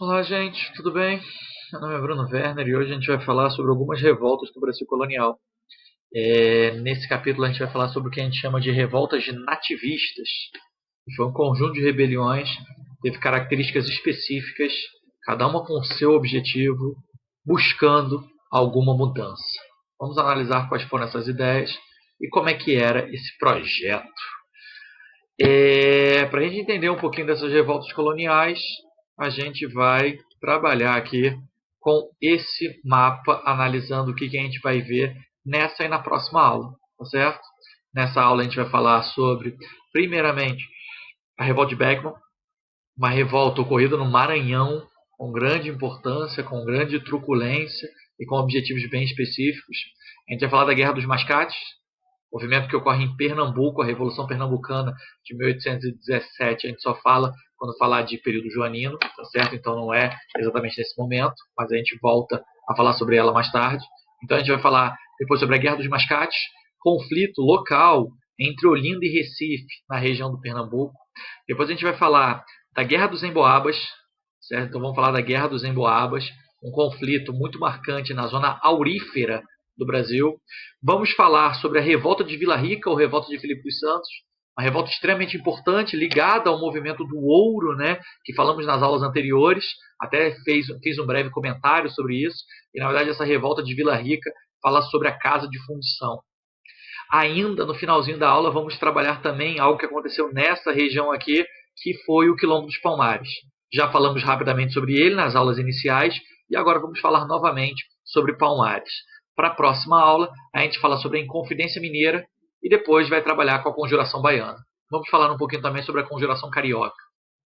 Olá, gente, tudo bem? Meu nome é Bruno Werner e hoje a gente vai falar sobre algumas revoltas do Brasil colonial. Nesse capítulo a gente vai falar sobre o que a gente chama de revoltas de nativistas. Foi um conjunto de rebeliões, teve características específicas, cada uma com o seu objetivo, buscando alguma mudança. Vamos analisar quais foram essas ideias e como é que era esse projeto. Para a gente entender um pouquinho dessas revoltas coloniais, a gente vai trabalhar aqui com esse mapa, analisando o que a gente vai ver nessa e na próxima aula, tá certo? Nessa aula a gente vai falar sobre, primeiramente, a revolta de Beckman, uma revolta ocorrida no Maranhão, com grande importância, com grande truculência e com objetivos bem específicos. A gente vai falar da Guerra dos Mascates, movimento que ocorre em Pernambuco, a Revolução Pernambucana de 1817. A gente só fala quando falar de período joanino, tá certo? Então não é exatamente nesse momento, mas a gente volta a falar sobre ela mais tarde. Então a gente vai falar depois sobre a Guerra dos Mascates, conflito local entre Olinda e Recife, na região do Pernambuco. Depois a gente vai falar da Guerra dos Emboabas, certo? Então vamos falar da Guerra dos Emboabas, um conflito muito marcante na zona aurífera do Brasil. Vamos falar sobre a revolta de Vila Rica, ou revolta de Filipe dos Santos, uma revolta extremamente importante, ligada ao movimento do ouro, né, que falamos nas aulas anteriores, até fiz um breve comentário sobre isso, e na verdade essa revolta de Vila Rica fala sobre a casa de fundição. Ainda no finalzinho da aula vamos trabalhar também algo que aconteceu nessa região aqui, que foi o Quilombo dos Palmares. Já falamos rapidamente sobre ele nas aulas iniciais, e agora vamos falar novamente sobre Palmares. Para a próxima aula, a gente fala sobre a Inconfidência Mineira e depois vai trabalhar com a Conjuração Baiana. Vamos falar um pouquinho também sobre a Conjuração Carioca,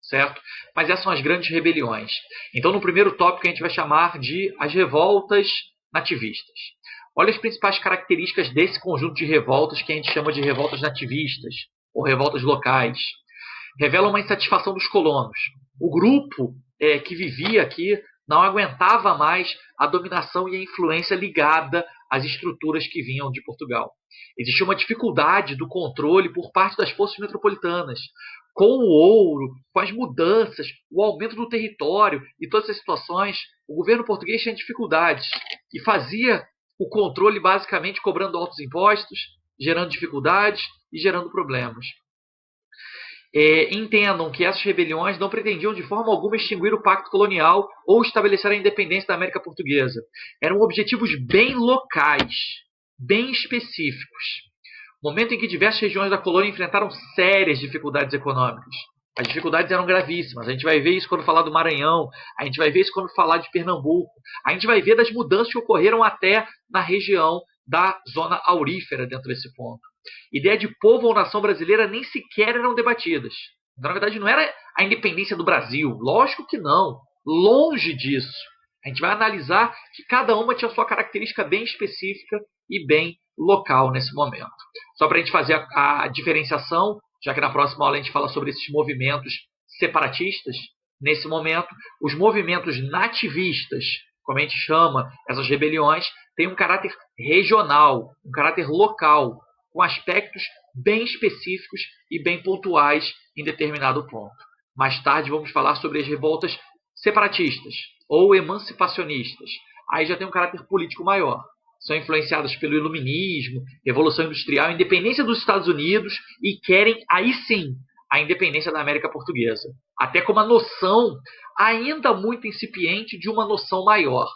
certo? Mas essas são as grandes rebeliões. Então, no primeiro tópico, a gente vai chamar de as revoltas nativistas. Olha as principais características desse conjunto de revoltas que a gente chama de revoltas nativistas ou revoltas locais. Revela uma insatisfação dos colonos. O grupo que vivia aqui não aguentava mais a dominação e a influência ligada às estruturas que vinham de Portugal. Existia uma dificuldade do controle por parte das forças metropolitanas. Com o ouro, com as mudanças, o aumento do território e todas essas situações, o governo português tinha dificuldades e fazia o controle basicamente cobrando altos impostos, gerando dificuldades e gerando problemas. Entendam que essas rebeliões não pretendiam de forma alguma extinguir o pacto colonial ou estabelecer a independência da América Portuguesa. Eram objetivos bem locais, bem específicos. Momento em que diversas regiões da colônia enfrentaram sérias dificuldades econômicas. As dificuldades eram gravíssimas. A gente vai ver isso quando falar do Maranhão, a gente vai ver isso quando falar de Pernambuco, a gente vai ver das mudanças que ocorreram até na região da zona aurífera dentro desse ponto. Ideia de povo ou nação brasileira nem sequer eram debatidas. Então, na verdade, não era a independência do Brasil. Lógico que não. Longe disso. A gente vai analisar que cada uma tinha sua característica bem específica e bem local nesse momento. Só para a gente fazer a diferenciação, já que na próxima aula a gente fala sobre esses movimentos separatistas, nesse momento, os movimentos nativistas, como a gente chama essas rebeliões, têm um caráter regional, um caráter local, com aspectos bem específicos e bem pontuais em determinado ponto. Mais tarde vamos falar sobre as revoltas separatistas ou emancipacionistas. Aí já tem um caráter político maior. São influenciadas pelo iluminismo, revolução industrial, independência dos Estados Unidos e querem, aí sim, a independência da América Portuguesa. Até com uma noção ainda muito incipiente de uma noção maior.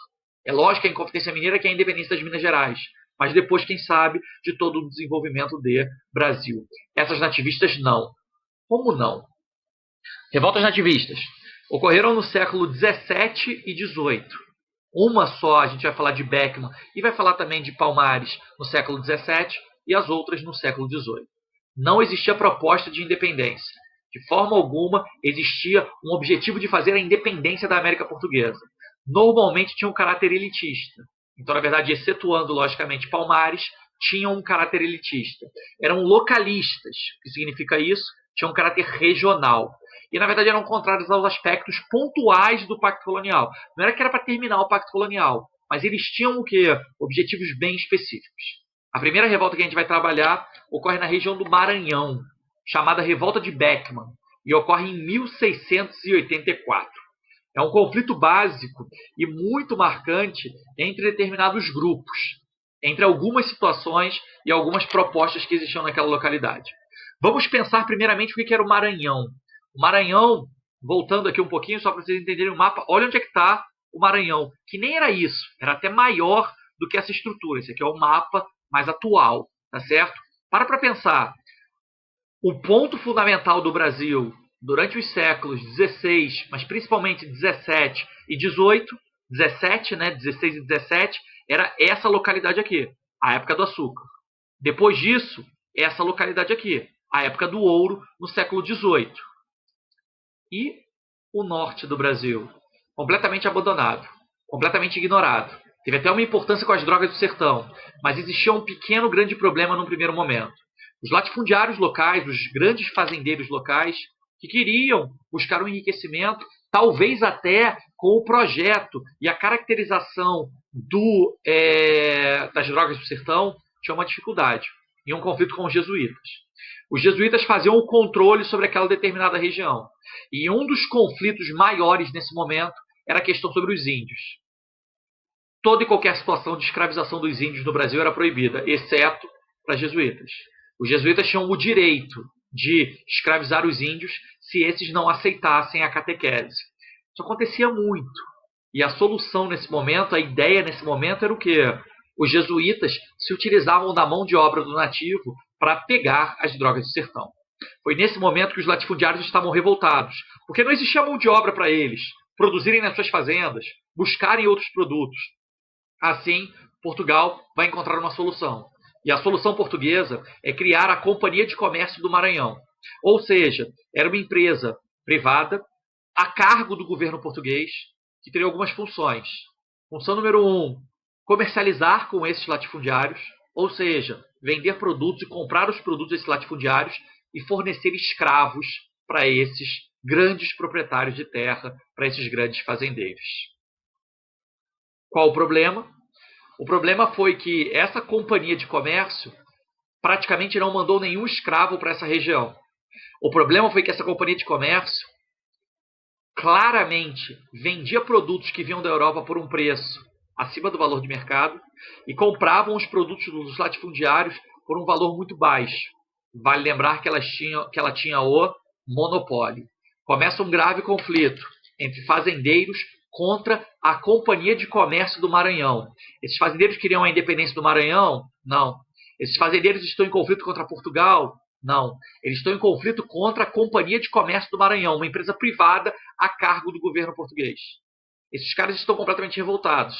É lógico que a Inconfidência Mineira que é a independência das Minas Gerais, mas depois, quem sabe, de todo o desenvolvimento de Brasil. Essas nativistas não. Como não? Revoltas nativistas ocorreram no século XVII e XVIII. Uma só, a gente vai falar de Beckman e vai falar também de Palmares no século XVII e as outras no século XVIII. Não existia proposta de independência. De forma alguma existia um objetivo de fazer a independência da América Portuguesa. Normalmente tinha um caráter elitista. Então, na verdade, excetuando, logicamente, Palmares, tinham um caráter elitista. Eram localistas. O que significa isso? Tinham um caráter regional. E, na verdade, eram contrários aos aspectos pontuais do Pacto Colonial. Não era que era para terminar o Pacto Colonial, mas eles tinham o quê? Objetivos bem específicos. A primeira revolta que a gente vai trabalhar ocorre na região do Maranhão, chamada Revolta de Beckman, e ocorre em 1684. É um conflito básico e muito marcante entre determinados grupos, entre algumas situações e algumas propostas que existiam naquela localidade. Vamos pensar primeiramente o que era o Maranhão. O Maranhão, voltando aqui um pouquinho, só para vocês entenderem o mapa, olha onde é que está o Maranhão, que nem era isso, era até maior do que essa estrutura. Esse aqui é o mapa mais atual, tá certo? Para pensar. O ponto fundamental do Brasil durante os séculos XVI, mas principalmente 17 e 18, 17, né, 16 e 17, era essa localidade aqui, a época do açúcar. Depois disso, essa localidade aqui, a época do ouro, no século 18. E o norte do Brasil, completamente abandonado, completamente ignorado. Teve até uma importância com as drogas do sertão, mas existia um pequeno grande problema no primeiro momento. Os latifundiários locais, os grandes fazendeiros locais, que queriam buscar um enriquecimento, talvez até com o projeto e a caracterização das drogas do sertão, tinha uma dificuldade e um conflito com os jesuítas. Os jesuítas faziam o controle sobre aquela determinada região. E um dos conflitos maiores nesse momento era a questão sobre os índios. Toda e qualquer situação de escravização dos índios no Brasil era proibida, exceto para jesuítas. Os jesuítas tinham o direito de escravizar os índios se esses não aceitassem a catequese. Isso acontecia muito. E a solução nesse momento, a ideia nesse momento era o quê? Os jesuítas se utilizavam da mão de obra do nativo para pegar as drogas do sertão. Foi nesse momento que os latifundiários estavam revoltados, porque não existia mão de obra para eles produzirem nas suas fazendas, buscarem outros produtos. Assim, Portugal vai encontrar uma solução. E a solução portuguesa é criar a Companhia de Comércio do Maranhão. Ou seja, era uma empresa privada a cargo do governo português, que teria algumas funções. Função número 1, comercializar com esses latifundiários, ou seja, vender produtos e comprar os produtos desses latifundiários e fornecer escravos para esses grandes proprietários de terra, para esses grandes fazendeiros. Qual o problema? O problema foi que essa companhia de comércio praticamente não mandou nenhum escravo para essa região. O problema foi que essa companhia de comércio claramente vendia produtos que vinham da Europa por um preço acima do valor de mercado e compravam os produtos dos latifundiários por um valor muito baixo. Vale lembrar que ela tinha o monopólio. Começa um grave conflito entre fazendeiros contra a Companhia de Comércio do Maranhão. Esses fazendeiros queriam a independência do Maranhão? Não. Esses fazendeiros estão em conflito contra Portugal? Não. Eles estão em conflito contra a Companhia de Comércio do Maranhão, uma empresa privada a cargo do governo português. Esses caras estão completamente revoltados.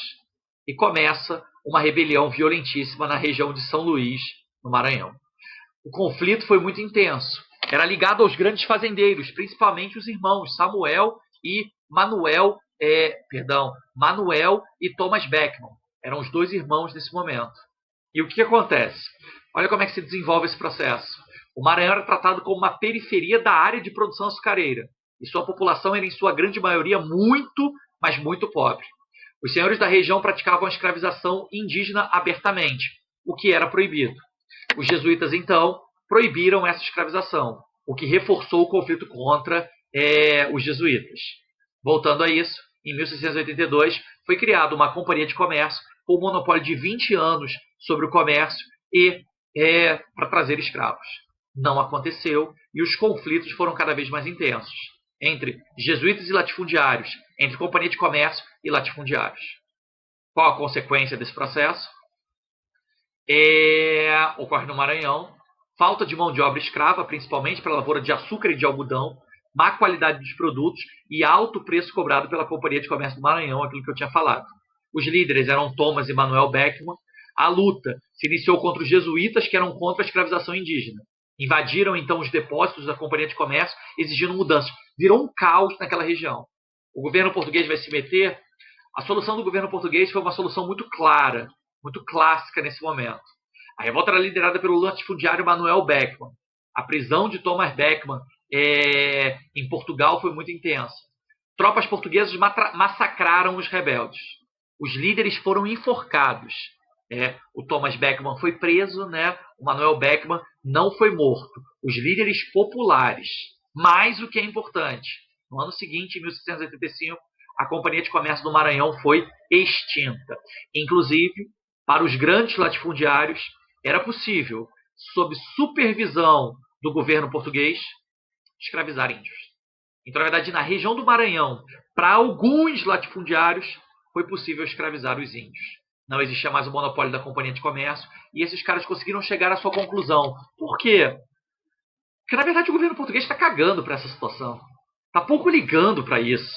E começa uma rebelião violentíssima na região de São Luís, no Maranhão. O conflito foi muito intenso. Era ligado aos grandes fazendeiros, principalmente os irmãos Samuel e Manuel e Thomas Beckman. Eram os dois irmãos nesse momento. E o que acontece? Olha como é que se desenvolve esse processo. O Maranhão era tratado como uma periferia da área de produção açucareira. E sua população era, em sua grande maioria, muito, mas muito pobre. Os senhores da região praticavam a escravização indígena abertamente, o que era proibido. Os jesuítas, então, proibiram essa escravização, o que reforçou o conflito contra os jesuítas. Voltando a isso, em 1682 foi criada uma companhia de comércio com um monopólio de 20 anos sobre o comércio e para trazer escravos. Não aconteceu e os conflitos foram cada vez mais intensos entre jesuítas e latifundiários, entre companhia de comércio e latifundiários. Qual a consequência desse processo? Ocorre no Maranhão falta de mão de obra escrava, principalmente para a lavoura de açúcar e de algodão, má qualidade dos produtos e alto preço cobrado pela Companhia de Comércio do Maranhão, aquilo que eu tinha falado. Os líderes eram Thomas e Manuel Beckman. A luta se iniciou contra os jesuítas, que eram contra a escravização indígena. Invadiram, então, os depósitos da Companhia de Comércio, exigindo mudanças. Virou um caos naquela região. O governo português vai se meter. A solução do governo português foi uma solução muito clara, muito clássica nesse momento. A revolta era liderada pelo latifundiário Manuel Beckman. A prisão de Thomas Beckman em Portugal foi muito intensa. Tropas portuguesas massacraram os rebeldes. Os líderes foram enforcados. O Thomas Beckman foi preso, o Manuel Beckman não foi morto. Os líderes populares. Mas o que é importante, no ano seguinte, em 1685, a Companhia de Comércio do Maranhão foi extinta. Inclusive, para os grandes latifundiários, era possível, sob supervisão do governo português, escravizar índios. Então, na verdade, na região do Maranhão, para alguns latifundiários, foi possível escravizar os índios. Não existia mais o monopólio da Companhia de Comércio e esses caras conseguiram chegar à sua conclusão. Por quê? Porque, na verdade, o governo português está cagando para essa situação. Está pouco ligando para isso.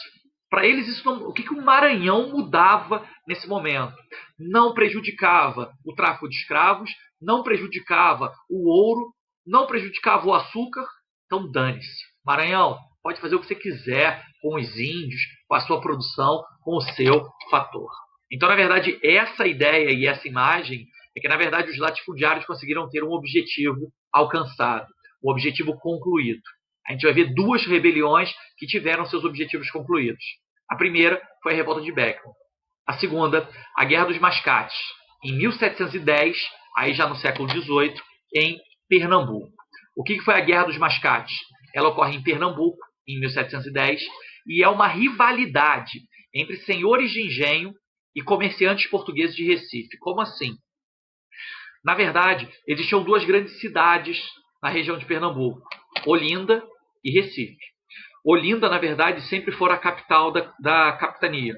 Para eles, isso não, o que o Maranhão mudava nesse momento? Não prejudicava o tráfico de escravos, não prejudicava o ouro, não prejudicava o açúcar. Então, dane-se. Maranhão, pode fazer o que você quiser com os índios, com a sua produção, com o seu fator. Então, na verdade, essa ideia e essa imagem é que, na verdade, os latifundiários conseguiram ter um objetivo alcançado, um objetivo concluído. A gente vai ver duas rebeliões que tiveram seus objetivos concluídos. A primeira foi a Revolta de Beckman. A segunda, a Guerra dos Mascates, em 1710, aí já no século XVIII, em Pernambuco. O que foi a Guerra dos Mascates? Ela ocorre em Pernambuco, em 1710, e é uma rivalidade entre senhores de engenho e comerciantes portugueses de Recife. Como assim? Na verdade, existiam duas grandes cidades na região de Pernambuco, Olinda e Recife. Olinda, na verdade, sempre foi a capital da capitania.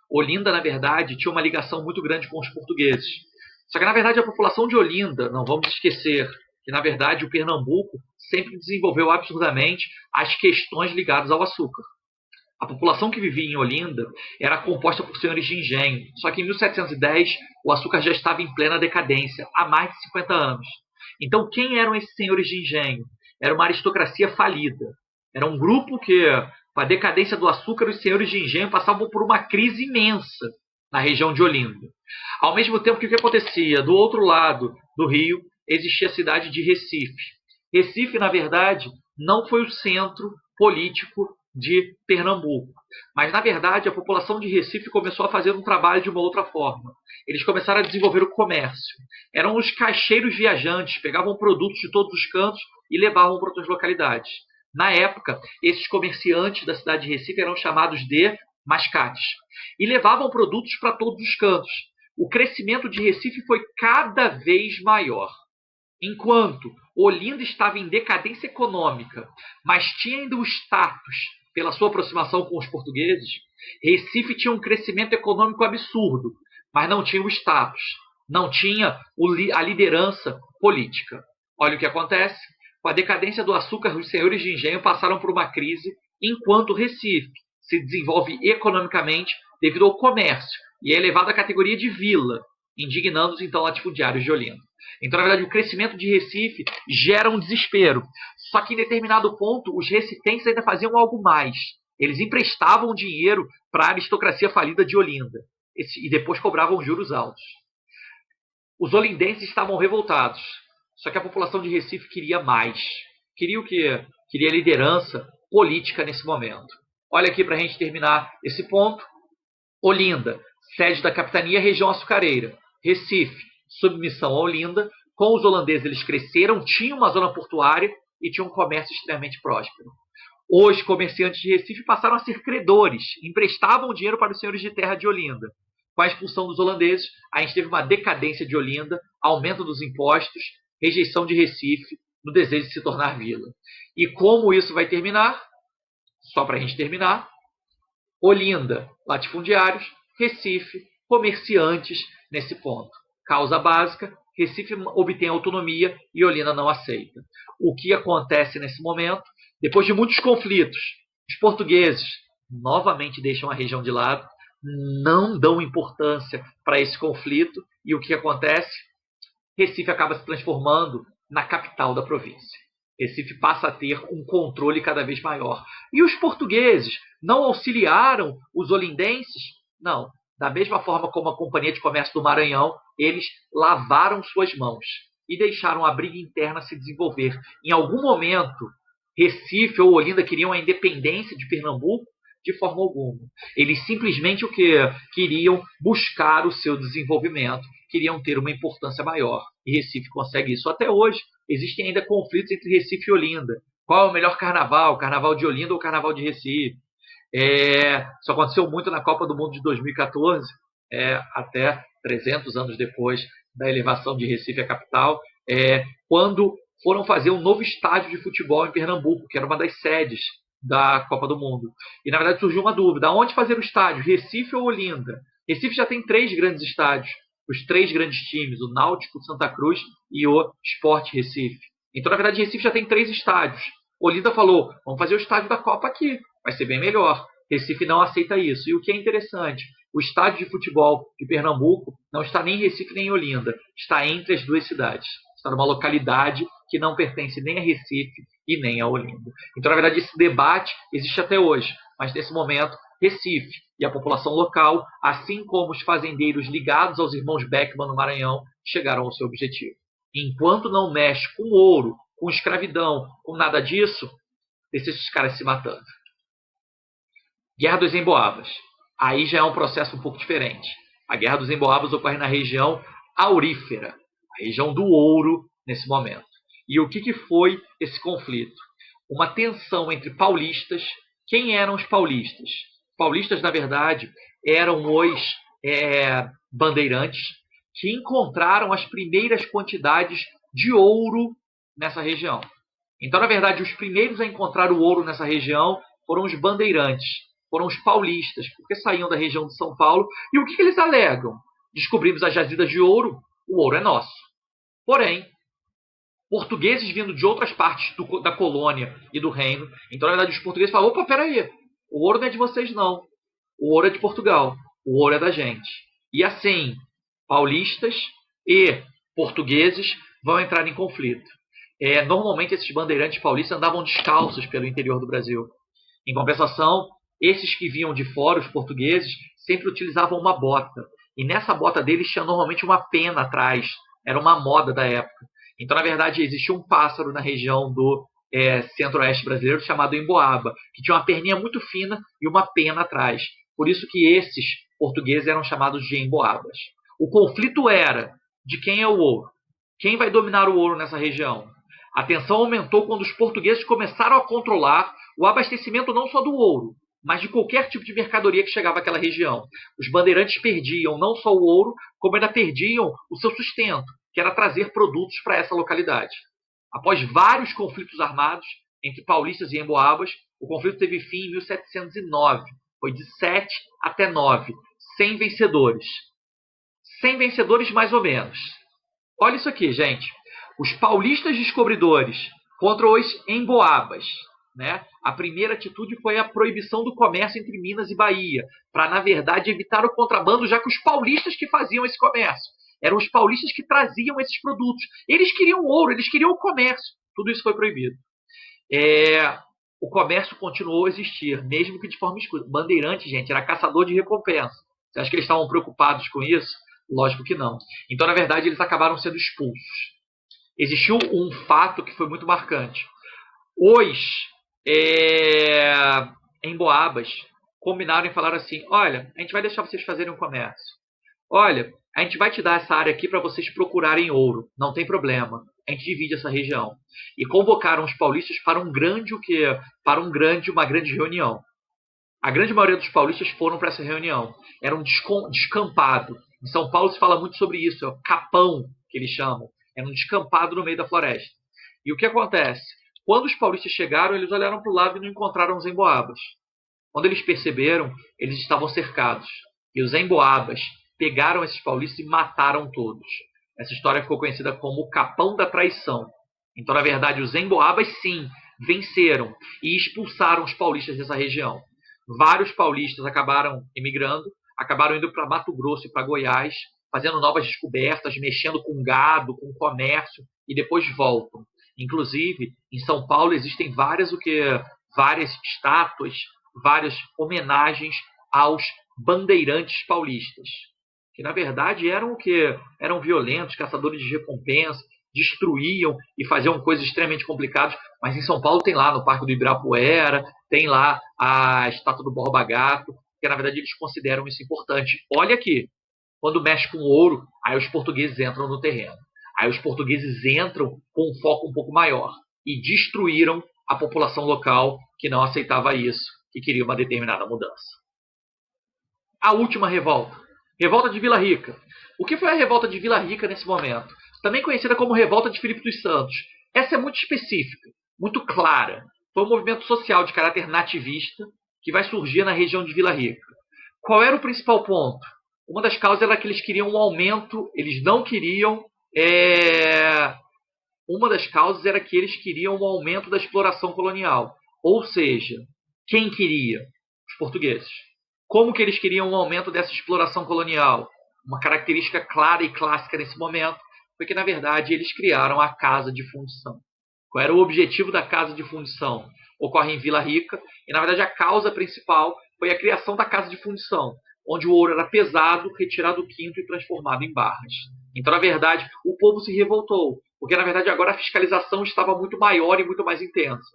Olinda, na verdade, tinha uma ligação muito grande com os portugueses. Só que, na verdade, a população de Olinda, não vamos esquecer que, na verdade, o Pernambuco sempre desenvolveu absurdamente as questões ligadas ao açúcar. A população que vivia em Olinda era composta por senhores de engenho, só que em 1710 o açúcar já estava em plena decadência, há mais de 50 anos. Então, quem eram esses senhores de engenho? Era uma aristocracia falida. Era um grupo que, com a decadência do açúcar, os senhores de engenho passavam por uma crise imensa na região de Olinda. Ao mesmo tempo que o que acontecia? Do outro lado do rio, existia a cidade de Recife. Recife, na verdade, não foi o centro político de Pernambuco. Mas, na verdade, a população de Recife começou a fazer um trabalho de uma outra forma. Eles começaram a desenvolver o comércio. Eram os caixeiros viajantes, pegavam produtos de todos os cantos e levavam para outras localidades. Na época, esses comerciantes da cidade de Recife eram chamados de mascates e levavam produtos para todos os cantos. O crescimento de Recife foi cada vez maior. Enquanto Olinda estava em decadência econômica, mas tinha ainda o status pela sua aproximação com os portugueses, Recife tinha um crescimento econômico absurdo, mas não tinha o status, não tinha a liderança política. Olha o que acontece. Com a decadência do açúcar, os senhores de engenho passaram por uma crise, enquanto Recife se desenvolve economicamente devido ao comércio e é elevado à categoria de vila, indignando os então latifundiários de Olinda. Então, na verdade, o crescimento de Recife gera um desespero. Só que em determinado ponto, os recifenses ainda faziam algo mais. Eles emprestavam dinheiro para a aristocracia falida de Olinda e depois cobravam juros altos. Os olindenses estavam revoltados. Só que a população de Recife queria mais. Queria o quê? Queria liderança política nesse momento. Olha aqui para a gente terminar esse ponto. Olinda, sede da capitania, região açucareira. Recife, submissão a Olinda. Com os holandeses eles cresceram, tinham uma zona portuária e tinham um comércio extremamente próspero. Os comerciantes de Recife passaram a ser credores, emprestavam dinheiro para os senhores de terra de Olinda. Com a expulsão dos holandeses, a gente teve uma decadência de Olinda, aumento dos impostos, rejeição de Recife, no desejo de se tornar vila. E como isso vai terminar? Só para a gente terminar, Olinda, latifundiários, Recife, comerciantes nesse ponto. Causa básica, Recife obtém autonomia e Olinda não aceita. O que acontece nesse momento? Depois de muitos conflitos, os portugueses novamente deixam a região de lado, não dão importância para esse conflito e o que acontece? Recife acaba se transformando na capital da província. Recife passa a ter um controle cada vez maior. E os portugueses não auxiliaram os olindenses? Não. Da mesma forma como a Companhia de Comércio do Maranhão, eles lavaram suas mãos e deixaram a briga interna se desenvolver. Em algum momento, Recife ou Olinda queriam a independência de Pernambuco? De forma alguma. Eles simplesmente o que queriam buscar o seu desenvolvimento, queriam ter uma importância maior. E Recife consegue isso até hoje. Existem ainda conflitos entre Recife e Olinda. Qual é o melhor carnaval? Carnaval de Olinda ou Carnaval de Recife? Isso aconteceu muito na Copa do Mundo de 2014, até 300 anos depois da elevação de Recife à capital, quando foram fazer um novo estádio de futebol em Pernambuco, que era uma das sedes da Copa do Mundo. E, na verdade, surgiu uma dúvida: onde fazer o estádio, Recife ou Olinda? Recife já tem 3 grandes estádios, os 3 grandes times, o Náutico, o Santa Cruz e o Sport Recife. Então, na verdade, Recife já tem 3 estádios. Olinda falou: vamos fazer o estádio da Copa aqui, vai ser bem melhor. Recife não aceita isso. E o que é interessante, o estádio de futebol de Pernambuco não está nem em Recife nem em Olinda, está entre as 2 cidades. Está numa localidade que não pertence nem a Recife e nem a Olinda. Então, na verdade, esse debate existe até hoje, mas nesse momento, Recife e a população local, assim como os fazendeiros ligados aos irmãos Beckman no Maranhão, chegaram ao seu objetivo. Enquanto não mexe com ouro, com escravidão, com nada disso, deixa esses caras se matando. Guerra dos Emboabas. Aí já é um processo um pouco diferente. A Guerra dos Emboabas ocorre na região aurífera, a região do ouro nesse momento. E o que foi esse conflito? Uma tensão entre paulistas. Quem eram os paulistas? Paulistas, na verdade, eram os bandeirantes que encontraram as primeiras quantidades de ouro nessa região. Então, na verdade, os primeiros a encontrar o ouro nessa região foram os bandeirantes, foram os paulistas, porque saíam da região de São Paulo. E o que eles alegam? Descobrimos as jazidas de ouro, o ouro é nosso. Porém, portugueses vindo de outras partes da colônia e do reino, então, na verdade, os portugueses falam: opa, peraí, o ouro não é de vocês, não. O ouro é de Portugal, o ouro é da gente. E assim, paulistas e portugueses vão entrar em conflito. Normalmente, esses bandeirantes paulistas andavam descalços pelo interior do Brasil. Em compensação, esses que vinham de fora, os portugueses, sempre utilizavam uma bota. E nessa bota deles tinha normalmente uma pena atrás. Era uma moda da época. Então, na verdade, existia um pássaro na região do centro-oeste brasileiro chamado emboaba, que tinha uma perninha muito fina e uma pena atrás. Por isso que esses portugueses eram chamados de emboabas. O conflito era de quem é o ouro. Quem vai dominar o ouro nessa região? A tensão aumentou quando os portugueses começaram a controlar o abastecimento não só do ouro, mas de qualquer tipo de mercadoria que chegava àquela região. Os bandeirantes perdiam não só o ouro, como ainda perdiam o seu sustento, que era trazer produtos para essa localidade. Após vários conflitos armados entre paulistas e emboabas, o conflito teve fim em 1709. Foi de 7 até 9, 100 vencedores. 100 vencedores mais ou menos. Olha isso aqui, gente. Os paulistas descobridores contra os emboabas. Né? A primeira atitude foi a proibição do comércio entre Minas e Bahia, para, na verdade, evitar o contrabando, já que os paulistas que faziam esse comércio. Eram os paulistas que traziam esses produtos. Eles queriam ouro, eles queriam o comércio. Tudo isso foi proibido. O comércio continuou a existir, mesmo que de forma escura. Bandeirante, gente, era caçador de recompensa. Você acha que eles estavam preocupados com isso? Lógico que não. Então, na verdade, eles acabaram sendo expulsos. Existiu um fato que foi muito marcante. Os emboabas combinaram e falaram assim: olha, a gente vai deixar vocês fazerem um comércio. Olha, a gente vai te dar essa área aqui para vocês procurarem ouro. Não tem problema. A gente divide essa região. E convocaram os paulistas para uma grande reunião. A grande maioria dos paulistas foram para essa reunião. Era um descampado. Em São Paulo se fala muito sobre isso. É o capão, que eles chamam. Era um descampado no meio da floresta. E o que acontece? Quando os paulistas chegaram, eles olharam para o lado e não encontraram os emboabas. Quando eles perceberam, eles estavam cercados. E os emboabas pegaram esses paulistas e mataram todos. Essa história ficou conhecida como o Capão da Traição. Então, na verdade, os emboabas, sim, venceram e expulsaram os paulistas dessa região. Vários paulistas acabaram emigrando, acabaram indo para Mato Grosso e para Goiás, fazendo novas descobertas, mexendo com gado, com comércio, e depois voltam. Inclusive, em São Paulo existem várias estátuas, várias homenagens aos bandeirantes paulistas, que na verdade eram eram violentos, caçadores de recompensa, destruíam e faziam coisas extremamente complicadas. Mas em São Paulo tem lá no Parque do Ibirapuera, tem lá a estátua do Borba Gato, que na verdade eles consideram isso importante. Olha aqui, quando mexe com ouro, aí os portugueses entram no terreno. Aí os portugueses entram com um foco um pouco maior e destruíram a população local que não aceitava isso, que queria uma determinada mudança. A última revolta. Revolta de Vila Rica. O que foi a revolta de Vila Rica nesse momento? Também conhecida como Revolta de Filipe dos Santos. Essa é muito específica, muito clara. Foi um movimento social de caráter nativista que vai surgir na região de Vila Rica. Qual era o principal ponto? Uma das causas era que eles queriam um aumento, eles não queriam... Uma das causas era que eles queriam um aumento da exploração colonial. Ou seja, quem queria? Os portugueses. Como que eles queriam um aumento dessa exploração colonial? Uma característica clara e clássica nesse momento foi que, na verdade, eles criaram a Casa de Fundição. Qual era o objetivo da Casa de Fundição? Ocorre em Vila Rica, e, na verdade, a causa principal foi a criação da Casa de Fundição, onde o ouro era pesado, retirado do quinto e transformado em barras. Então, na verdade, o povo se revoltou, porque, na verdade, agora a fiscalização estava muito maior e muito mais intensa.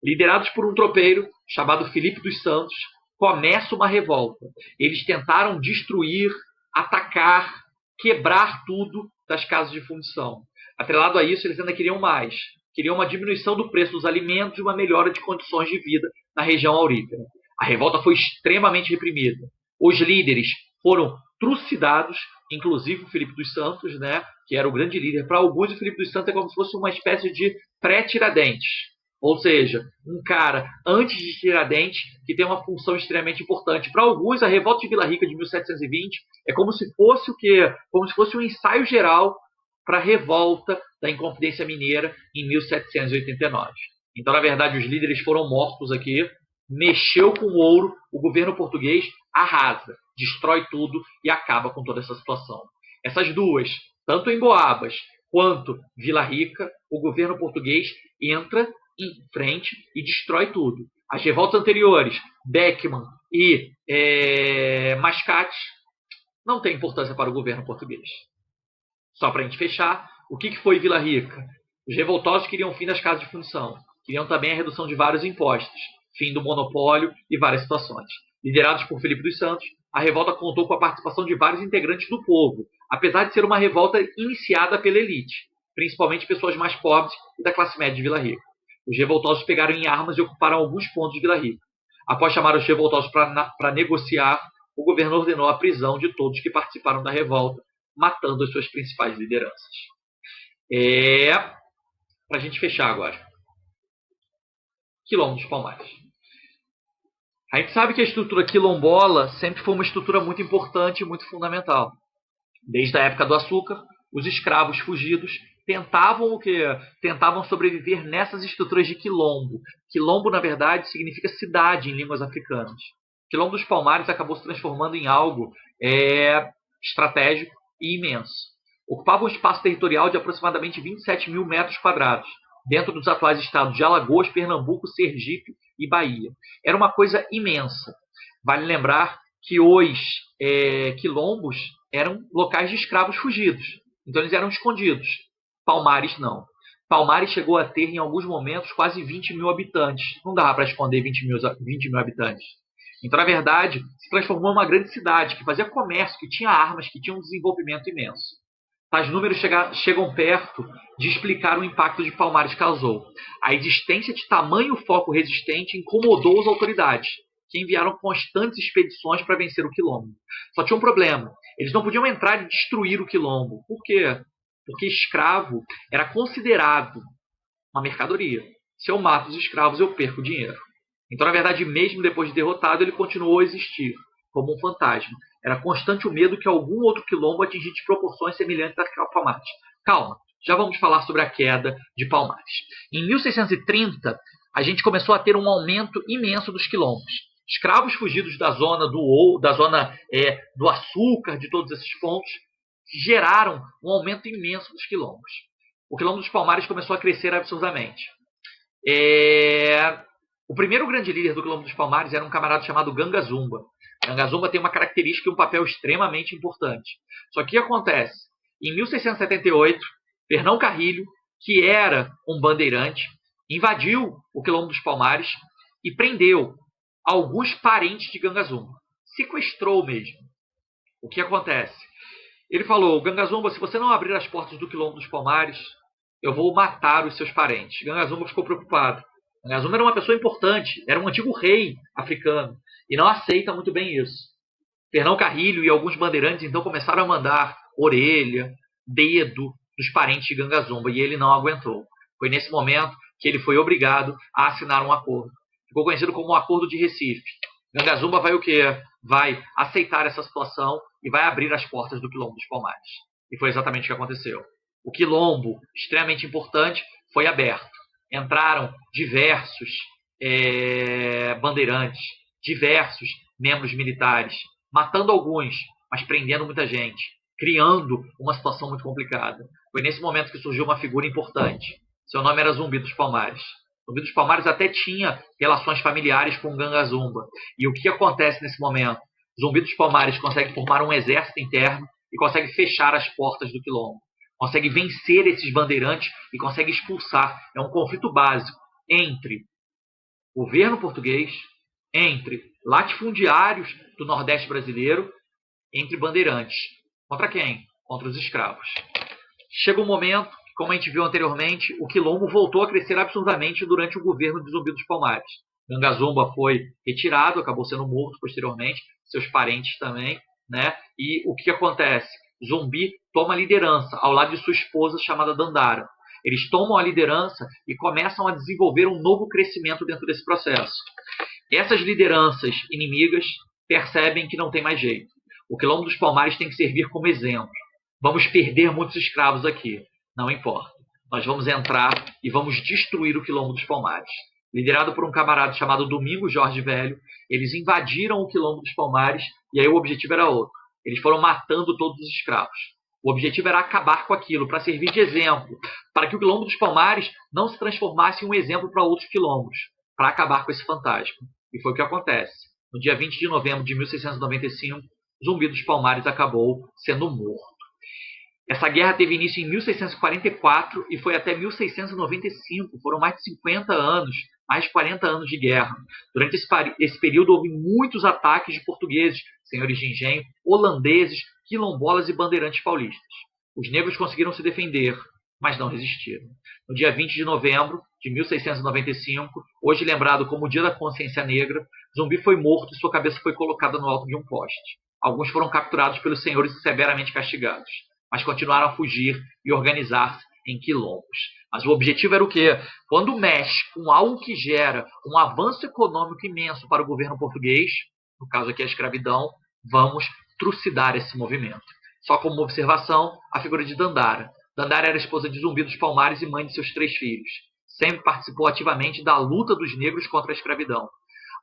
Liderados por um tropeiro chamado Filipe dos Santos, começa uma revolta. Eles tentaram destruir, atacar, quebrar tudo das casas de fundição. Atrelado a isso, eles ainda queriam mais. Queriam uma diminuição do preço dos alimentos e uma melhora de condições de vida na região aurífera. A revolta foi extremamente reprimida. Os líderes foram trucidados, inclusive o Filipe dos Santos, né, que era o grande líder. Para alguns, o Filipe dos Santos é como se fosse uma espécie de pré-Tiradentes. Ou seja, um cara antes de Tiradentes que tem uma função extremamente importante. Para alguns, a revolta de Vila Rica de 1720 é como se fosse o quê? Como se fosse um ensaio geral para a revolta da Inconfidência Mineira em 1789. Então, na verdade, os líderes foram mortos aqui. Mexeu com o ouro, o governo português arrasa, destrói tudo e acaba com toda essa situação. Essas duas, tanto em Boabas quanto Vila Rica, o governo português entra em frente e destrói tudo. As revoltas anteriores, Beckman e Mascate, não tem importância para o governo português. Só para a gente fechar, o que foi Vila Rica? Os revoltosos queriam o fim das casas de fundição, queriam também a redução de vários impostos, fim do monopólio e várias situações. Liderados por Filipe dos Santos, a revolta contou com a participação de vários integrantes do povo, apesar de ser uma revolta iniciada pela elite, principalmente pessoas mais pobres e da classe média de Vila Rica. Os revoltosos pegaram em armas e ocuparam alguns pontos de Vila Rica. Após chamar os revoltosos para negociar, o governo ordenou a prisão de todos que participaram da revolta, matando as suas principais lideranças. Para a gente fechar agora. Quilombo dos Palmares. A gente sabe que a estrutura quilombola sempre foi uma estrutura muito importante e muito fundamental. Desde a época do açúcar, os escravos fugidos tentavam Tentavam sobreviver nessas estruturas de quilombo. Quilombo, na verdade, significa cidade em línguas africanas. O Quilombo dos Palmares acabou se transformando em algo estratégico e imenso. Ocupava um espaço territorial de aproximadamente 27 mil metros quadrados, dentro dos atuais estados de Alagoas, Pernambuco, Sergipe e Bahia. Era uma coisa imensa. Vale lembrar que os quilombos eram locais de escravos fugidos. Então eles eram escondidos. Palmares não. Palmares chegou a ter, em alguns momentos, quase 20 mil habitantes. Não dava para esconder 20 mil habitantes. Então, na verdade, se transformou em uma grande cidade que fazia comércio, que tinha armas, que tinha um desenvolvimento imenso. Tais números chegam perto de explicar o impacto que Palmares causou. A existência de tamanho foco resistente incomodou as autoridades, que enviaram constantes expedições para vencer o quilombo. Só tinha um problema. Eles não podiam entrar e destruir o quilombo. Por quê? Porque escravo era considerado uma mercadoria. Se eu mato os escravos, eu perco dinheiro. Então, na verdade, mesmo depois de derrotado, ele continuou a existir como um fantasma. Era constante o medo que algum outro quilombo atingisse proporções semelhantes a Palmares. Calma, já vamos falar sobre a queda de Palmares. Em 1630, a gente começou a ter um aumento imenso dos quilombos. Escravos fugidos da zona do ouro, do açúcar, de todos esses pontos, geraram um aumento imenso dos quilombos. O quilombo dos Palmares começou a crescer absurdamente. O primeiro grande líder do quilombo dos Palmares era um camarada chamado Ganga Zumba. Ganga Zumba tem uma característica e um papel extremamente importante. Só que o que acontece? Em 1678, Fernão Carrilho, que era um bandeirante, invadiu o quilombo dos Palmares e prendeu alguns parentes de Ganga Zumba. Sequestrou mesmo. O que acontece? Ele falou: Ganga Zumba, se você não abrir as portas do quilombo dos Palmares, eu vou matar os seus parentes. Ganga Zumba ficou preocupado. Gangazumba era uma pessoa importante, era um antigo rei africano, e não aceita muito bem isso. Fernão Carrilho e alguns bandeirantes então começaram a mandar orelha, dedo dos parentes de Gangazumba, e ele não aguentou. Foi nesse momento que ele foi obrigado a assinar um acordo. Ficou conhecido como o Acordo de Recife. Gangazumba vai o quê? Vai aceitar essa situação e vai abrir as portas do Quilombo dos Palmares. E foi exatamente o que aconteceu. O quilombo, extremamente importante, foi aberto. Entraram diversos bandeirantes, diversos membros militares, matando alguns, mas prendendo muita gente, criando uma situação muito complicada. Foi nesse momento que surgiu uma figura importante. Seu nome era Zumbi dos Palmares. Zumbi dos Palmares até tinha relações familiares com Gangazumba. E o que acontece nesse momento? Zumbi dos Palmares consegue formar um exército interno e consegue fechar as portas do quilombo. Consegue vencer esses bandeirantes e consegue expulsar. É um conflito básico entre governo português, entre latifundiários do Nordeste brasileiro, entre bandeirantes. Contra quem? Contra os escravos. Chega um momento, como a gente viu anteriormente, o quilombo voltou a crescer absurdamente durante o governo de Zumbi dos Palmares. Gangazumba foi retirado, acabou sendo morto posteriormente, seus parentes também, né? E o que acontece? Zumbi toma a liderança ao lado de sua esposa chamada Dandara. Eles tomam a liderança e começam a desenvolver um novo crescimento dentro desse processo. Essas lideranças inimigas percebem que não tem mais jeito. O Quilombo dos Palmares tem que servir como exemplo. Vamos perder muitos escravos aqui. Não importa. Nós vamos entrar e vamos destruir o Quilombo dos Palmares. Liderado por um camarada chamado Domingos Jorge Velho, eles invadiram o Quilombo dos Palmares e aí o objetivo era outro. Eles foram matando todos os escravos. O objetivo era acabar com aquilo, para servir de exemplo, para que o Quilombo dos Palmares não se transformasse em um exemplo para outros quilombos, para acabar com esse fantasma. E foi o que acontece. No dia 20 de novembro de 1695, Zumbi dos Palmares acabou sendo morto. Essa guerra teve início em 1644 e foi até 1695. Foram mais de 50 anos, mais de 40 anos de guerra. Durante esse período houve muitos ataques de portugueses, senhores de engenho, holandeses, quilombolas e bandeirantes paulistas. Os negros conseguiram se defender, mas não resistiram. No dia 20 de novembro de 1695, hoje lembrado como o Dia da Consciência Negra, Zumbi foi morto e sua cabeça foi colocada no alto de um poste. Alguns foram capturados pelos senhores e severamente castigados, mas continuaram a fugir e organizar-se em quilombos. Mas o objetivo era o quê? Quando mexe com algo que gera um avanço econômico imenso para o governo português, no caso aqui a escravidão, vamos trucidar esse movimento. Só como uma observação, a figura de Dandara. Dandara era esposa de Zumbi dos Palmares e mãe de seus 3 filhos. Sempre participou ativamente da luta dos negros contra a escravidão.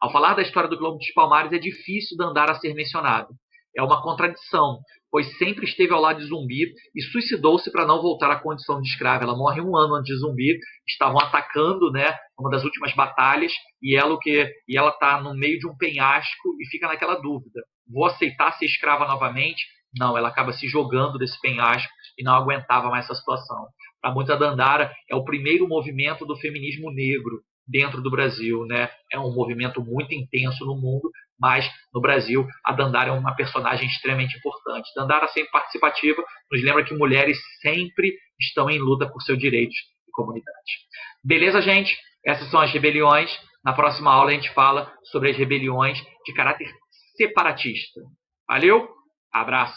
Ao falar da história do Quilombo dos Palmares, é difícil Dandara ser mencionado. É uma contradição, pois sempre esteve ao lado de Zumbi e suicidou-se para não voltar à condição de escrava. Ela morre 1 ano antes de Zumbi, estavam atacando, né, uma das últimas batalhas, e ela está no meio de um penhasco e fica naquela dúvida: vou aceitar ser escrava novamente? Não, ela acaba se jogando desse penhasco e não aguentava mais essa situação. Para muita Dandara, é o primeiro movimento do feminismo negro dentro do Brasil, né? É um movimento muito intenso no mundo, mas no Brasil a Dandara é uma personagem extremamente importante. Dandara, sempre participativa, nos lembra que mulheres sempre estão em luta por seus direitos e comunidade. Beleza, gente? Essas são as rebeliões. Na próxima aula a gente fala sobre as rebeliões de caráter separatista. Valeu? Abraço!